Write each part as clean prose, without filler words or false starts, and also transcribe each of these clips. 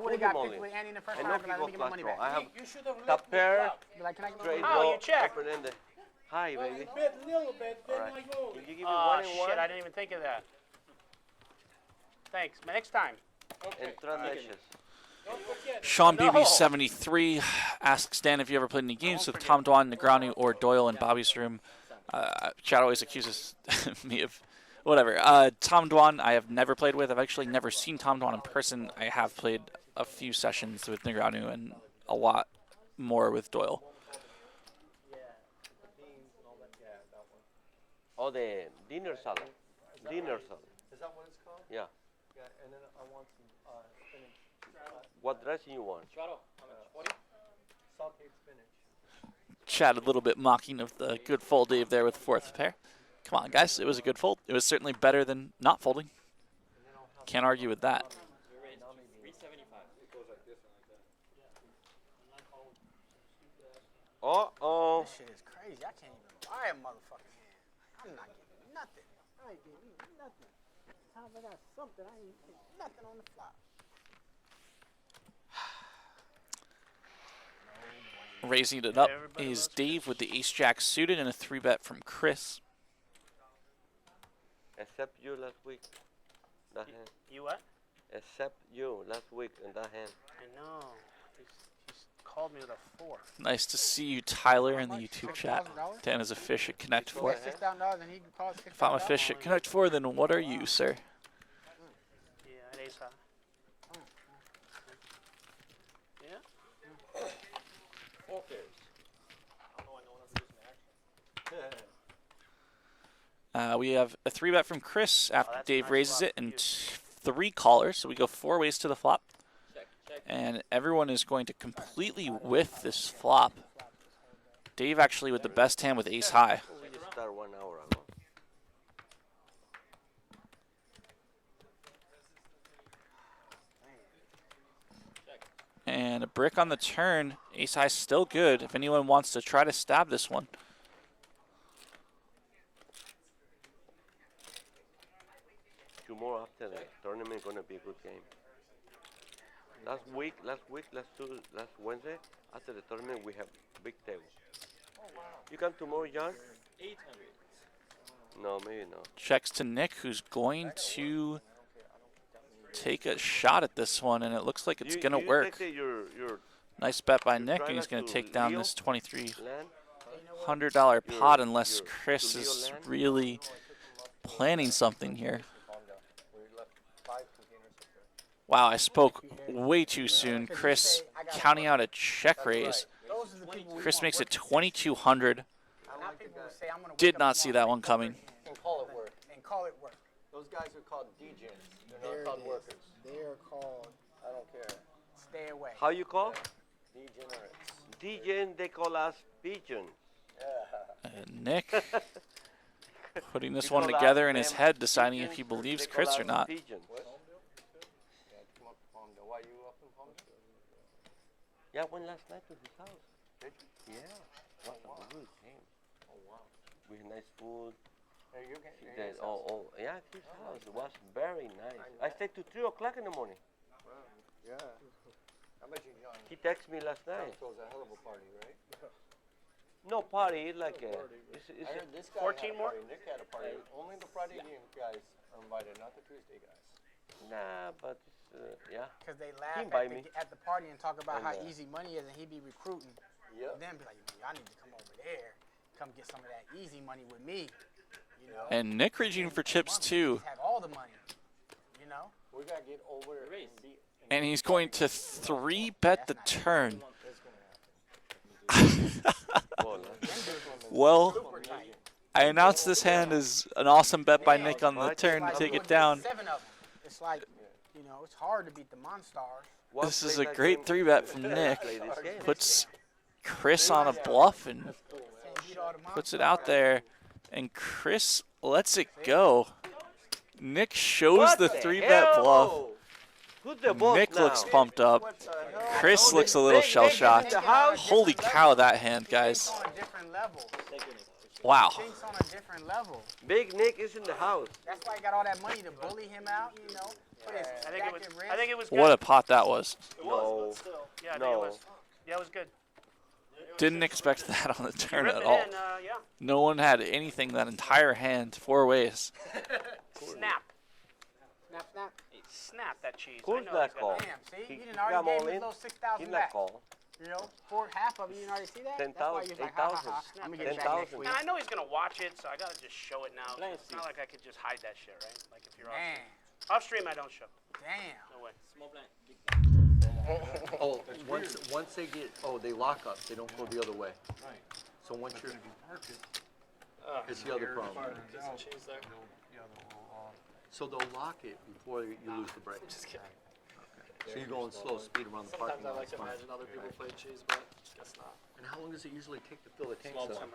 would have got picked with Andy in the first round, but I didn't get my money back. I have You should have top pair, Like, can I get straight my draw, you checked. open-ended. Hi, baby. Bet a little bit, All then right. I go. Can you give me Oh, one and shit, one? I didn't even think of that. Thanks. Next time. And transitions. Don't forget. Sean No. BB73 asks Dan if you ever played any games with Tom Dwan, Negreanu, or Doyle in Bobby's room. Chad always accuses me of whatever. Tom Dwan, I have never played with. I've actually never seen Tom Dwan in person. I have played a few sessions with Negreanu and a lot more with Doyle. Oh, the dinner salad. Dinner salad. Is that what it's called? Yeah. Yeah, and then I want some spinach. What dressing you want? Sauteed spinach. Chad a little bit mocking of the good fold Dave there with fourth pair. Come on, guys. It was a good fold. It was certainly better than not folding. Can't argue with that. Uh-oh. This shit is crazy. I can't even buy a motherfucking hand. I'm not getting nothing. I ain't getting nothing. Time I got something, I ain't getting nothing on the flop. Raising it up is Dave with the ace-jack suited and a 3-bet from Chris. Except you last week. That hand. You what? Except you last week in that hand. I know. He's called me with a 4. Nice to see you, Tyler, in the YouTube chat. Dan is a fish at Connect 4. $6,000 and he calls $6,000. If I'm a fish at Connect 4, then what are you, sir? Yeah, at ace high. Yeah. We have a 3-bet from Chris after Dave raises it and 3 callers. So we go 4 ways to the flop. And everyone is going to completely whiff this flop. Dave actually with the best hand with ace high. We just started 1 hour ago. And a brick on the turn. Ace high still good if anyone wants to try to stab this one. Tomorrow after the tournament gonna be a good game. Last Wednesday, after the tournament we have big table. You come tomorrow, John? 800. No, maybe not. Checks to Nick, who's going to take a shot at this one, and it looks like it's going to work. Nice bet by Nick, and he's going to take down this $2,300 pot unless Chris is really planning something here. Wow, I spoke way too soon. Chris counting out a check raise. Chris makes it 2,200. Did not see that one coming. And call it work. And call it work. Those guys are called degens. They're not called workers. They are called I don't care. stay away. How you call? Degenerates. DJ, they call us pigeons. Nick putting this one together in his head, deciding if he believes Chris or not. Yeah, I went last night to his house. Did you? Yeah. It was a good game. Oh, wow. We had nice food. Hey, you can, Yeah, his house. It was very nice. I stayed to 3 o'clock in the morning. Wow. Yeah. I bet you John He texted me last night. throws a hell of a party, right? No party, like a... I heard this guy 14 had a more? party. Nick had a party. Only the Friday game guys are invited, not the Tuesday guys. Nah, but yeah. Because they laugh invite me. at the party and talk about And, how easy money is, and he be recruiting. Yep. Then be like, y'all need to come over there, come get some of that easy money with me. You know. And Nick reaching for chips too. Have all the money. You know. We gotta get over there. And he's going to 3-bet the turn. Well, I announced this hand as an awesome bet by Nick on the turn to take it down. 7 of them. It's like, you know, it's hard to beat the Monstars. This is a great 3-bet from Nick. Puts Chris on a bluff and puts it out there. And Chris lets it go. Nick shows the 3-bet bluff. Nick looks pumped up. Chris looks a little shell-shocked. Holy cow, that hand, guys. Wow. On a different level. Big Nick is in the house. That's why he got all that money to bully him out, you know. What is it? I think it was. Jacket wrist? I think it was good. What a pot that was. No. Yeah, I think No. it was. Yeah, it was good. Didn't expect that on the turn Rip at it all. in, yeah. No one had anything that entire hand 4 ways. Snap. Snap, snap. Snap that cheese. Who's I know that he's got call? that. Damn, see? He You didn't got already gave all his in. little 6,000 He's back. not call. You know, half of it, you didn't already see that? 10,000, That's why you was like, ha, ha, 8,000. ha. I'm going to get it back next 10,000. week. And I know he's gonna watch it, so I gotta just show it now. Nice. It's not like I could just hide that shit, right? Like if you're Man, off stream, I don't show. damn. No way. Oh, once they get, they lock up. They don't go the other way. Right. So once you're, it's the other problem. So they'll lock it before you lose the brake. Just kidding. So you're going slow speed around the parking Sometimes I lot. like to it's fine. imagine other people play cheese, but guess not. And how long does it usually take to fill the tank? Small So time.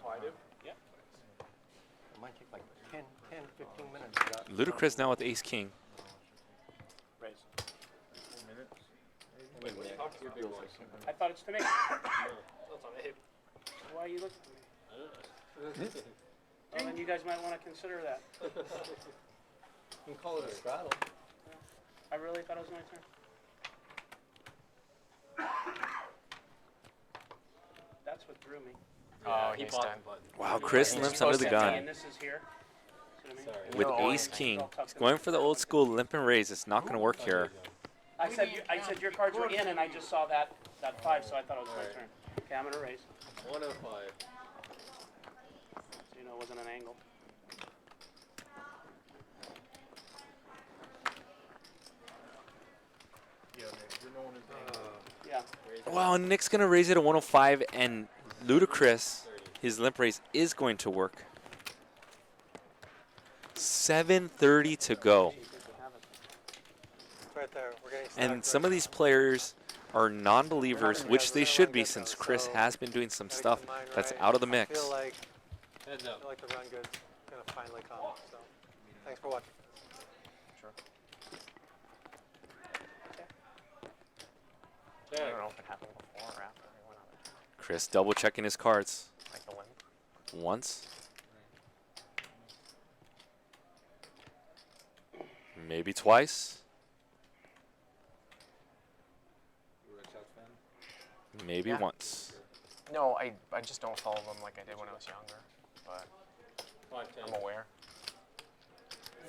Oh, I do? Yeah. it might take like 10, 15 minutes. Ludacris now with ace king. Raise. Wait, when you talk to your big boys. I thought it's to me. That's on Abe. Why are you looking at me? Well, then you guys might want to consider that. You can call it a straddle. I really thought it was my turn. That's what threw me. Oh, he's done. Wow, Chris limps under the And gun this is here. See what I mean? Sorry. with No. ace king. He's going for the old school limp and raise. It's not going to work here. I said your cards were in, and I just saw that 5, so I thought it was my turn. Okay, I'm gonna raise. 105. So you know it wasn't an angle. Yeah. Wow, Nick's going to raise it at 105, and Ludacris, his limp raise is going to work. 7:30 to go. Right there. We're getting And some of these players are non-believers, which they should be since Chris has been doing some stuff that's out of the mix. Heads up. like the run good's gonna finally come. So thanks for watching. Jack. I don't know if it happened before or after. They went on the Chris double checking his cards like the limp. once. Maybe twice. Maybe Yeah. once. No, I just don't follow them like I did when I was younger, but 510. I'm aware.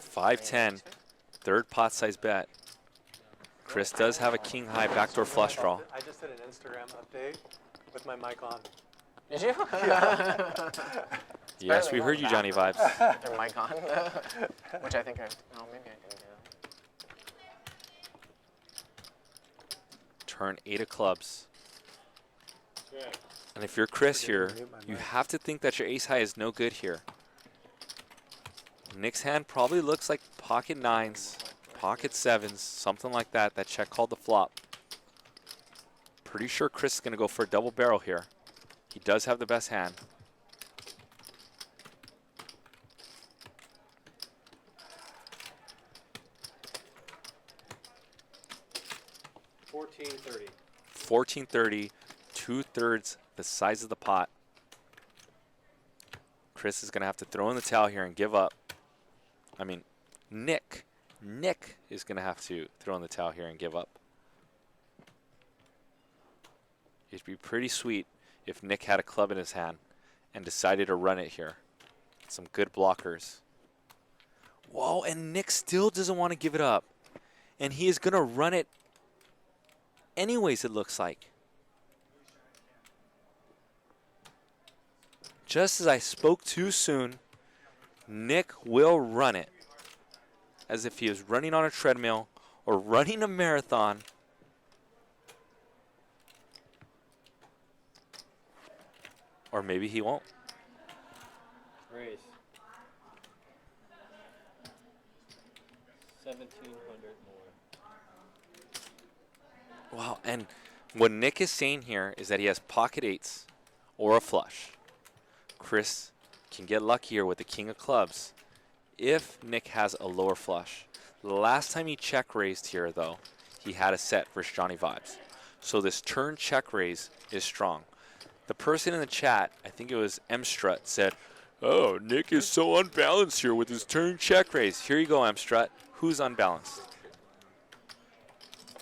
5-10. Third pot size bet. Chris does have a king high backdoor flush draw. I just did an Instagram update with my mic on. Did you? Yes, we heard you, Johnny Vibes. Their mic on, which I think maybe I didn't do that. Turn 8 of clubs. Jack. And if you're Chris here, you have to think that your ace high is no good here. Nick's hand probably looks like pocket 9s, pocket 7s, something like that. That check called the flop. Pretty sure Chris is going to go for a double barrel here. He does have the best hand. $14.30. 1430, 2/3 the size of the pot. Chris is going to have to throw in the towel here and give up. I mean, Nick is going to have to throw in the towel here and give up. It'd be pretty sweet if Nick had a club in his hand and decided to run it here. Some good blockers. Whoa, and Nick still doesn't want to give it up. And he is going to run it anyways, it looks like. Just as I spoke too soon, Nick will run it. As if he was running on a treadmill or running a marathon. Or maybe he won't. Raise. 1,700 more. Wow, and what Nick is saying here is that he has pocket 8s or a flush. Chris can get luckier with the king of clubs if Nick has a lower flush. The last time he check raised here, though, he had a set versus Johnny Vibes. So this turn check raise is strong. The person in the chat, I think it was M-Strut, said, "Oh, Nick is so unbalanced here with his turn check raise." Here you go, M-Strut. who's unbalanced?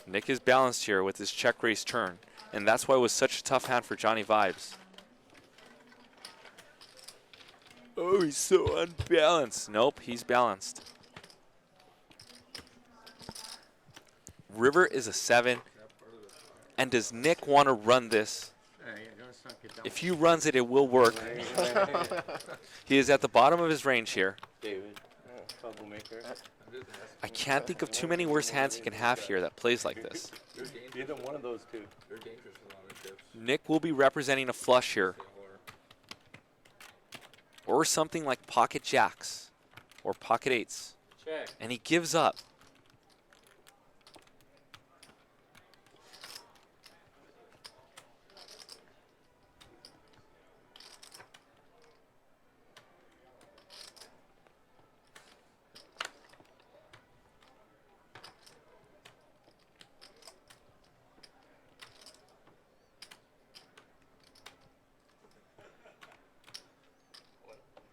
Nick is balanced here with his check raise turn, and that's why it was such a tough hand for Johnny Vibes. Oh, he's so unbalanced. Nope, he's balanced. River is a 7. And does Nick want to run this? If he runs it, it will work. He is at the bottom of his range here. David, troublemaker. I can't think of too many worse hands he can have here that plays like this. Either one of those two. Nick will be representing a flush here. Or something like pocket jacks. Or pocket 8s. Check. And he gives up.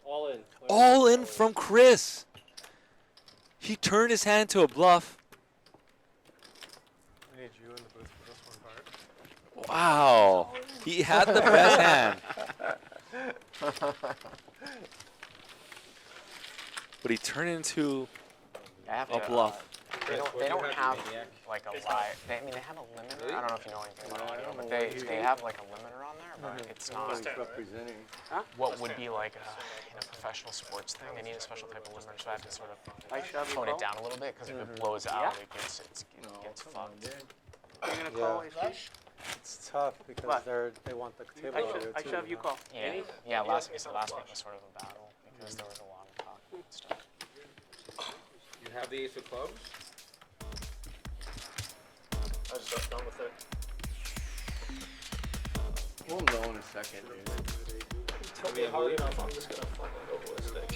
All in. All in from Chris. He turned his hand to a bluff. I need you in the booth for this one, Bart. Wow. He had the best hand. But he turned it into I have a to, bluff. They don't have like a live. I mean, they have a limiter. I don't know if you know anything about audio, but they have like a limiter on there, but it's not Representing. what would be like in a professional sports thing. They need a special type of limiter, so I have to sort of I shove you tone call? it down a little bit because if it blows out, it gets fucked. Are you gonna call a It's tough because What? they want the table I over shove, there I too. shove, you call. Yeah, yeah. Last week was sort of a battle because there was a lot of talk and stuff. You have the ace of clubs? I just got done with it. We'll know in a second, dude. I mean, hard enough, I'm just gonna fucking go ballistic.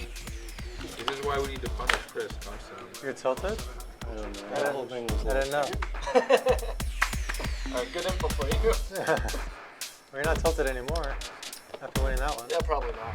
This is why we need to punish Chris constantly. You're tilted? I don't know. I The whole thing was I didn't know. Good info for you. Well, you're not tilted anymore after winning that one. Yeah, probably not.